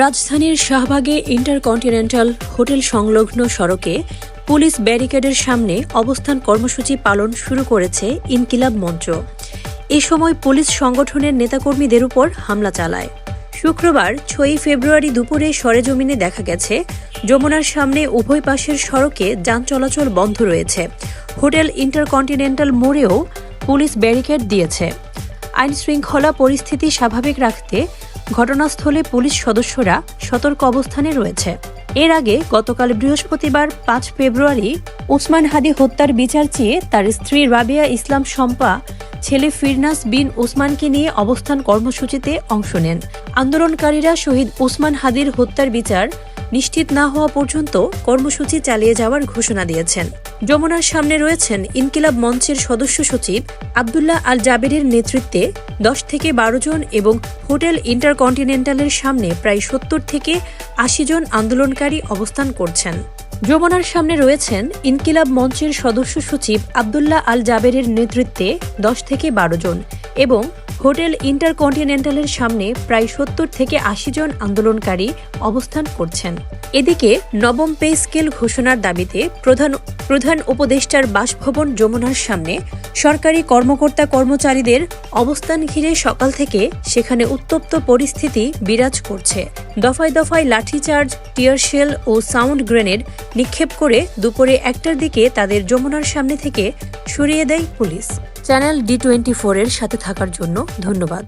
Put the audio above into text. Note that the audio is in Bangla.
রাজধানীর শাহবাগে ইন্টারকন্টিনেন্টাল হোটেল সংলগ্ন সড়কে পুলিশ ব্যারিকেডের সামনে অবস্থান কর্মসূচি পালন শুরু করেছে ইনকিলাব মঞ্চ। এ সময় পুলিশ সংগঠনের নেতাকর্মীদের উপর হামলা চালায়। শুক্রবার 6 ফেব্রুয়ারি দুপুরে সরেজমিনে দেখা গেছে, যমুনার সামনে উভয় পাশের সড়কে যান চলাচল বন্ধ রয়েছে। হোটেল ইন্টারকন্টিনেন্টাল মোড়েও পুলিশ ব্যারিকেড দিয়েছে। আইনশৃঙ্খলা পরিস্থিতি স্বাভাবিক রাখতে ঘটনাস্থলে পুলিশ সদস্যরা সতর্ক অবস্থানে রয়েছে। এর আগে গতকাল বৃহস্পতিবার 5 ফেব্রুয়ারি ওসমান হাদি হত্যার বিচার চেয়ে তার স্ত্রী রাবেয়া ইসলাম শম্পা ছেলে ফিরনাস বিন ওসমানকে নিয়ে অবস্থান কর্মসূচিতে অংশ নেন। আন্দোলনকারীরা শহীদ ওসমান হাদির হত্যার বিচার নিশ্চিত না হওয়া পর্যন্ত কর্মসূচি চালিয়ে যাওয়ার ঘোষণা দিয়েছেন। যমুনার সামনে রয়েছেন ইনকিলাব মঞ্চের সদস্য সচিব আব্দুল্লাহ আল জাবেরের নেতৃত্বে 10 থেকে 12 জন এবং হোটেল ইন্টারকন্টিনেন্টালের সামনে প্রায় 70 থেকে 80 জন আন্দোলনকারী অবস্থান করছেন। যমুনার সামনে রয়েছেন ইনকিলাব মঞ্চের সদস্য সচিব আব্দুল্লাহ আল জাবেরের নেতৃত্বে 10 থেকে 12 জন এবং হোটেল ইন্টারকন্টিনেন্টালের সামনে প্রায় 70 থেকে 80 জন আন্দোলনকারী অবস্থান করছেন। এদিকে নবম পে স্কেল ঘোষণার দাবিতে প্রধান উপদেষ্টার বাসভবন যমুনার সামনে সরকারি কর্মকর্তা কর্মচারীদের অবস্থান ঘিরে সকাল থেকে সেখানে উত্তপ্ত পরিস্থিতি বিরাজ করছে। দফায় দফায় লাঠিচার্জ, টিয়ারশেল ও সাউন্ড গ্রেনেড নিক্ষেপ করে দুপুরে 1টার দিকে তাদের যমুনার সামনে থেকে সরিয়ে দেয় পুলিশ। চ্যানেল D24 এর সাথে থাকার জন্য ধন্যবাদ।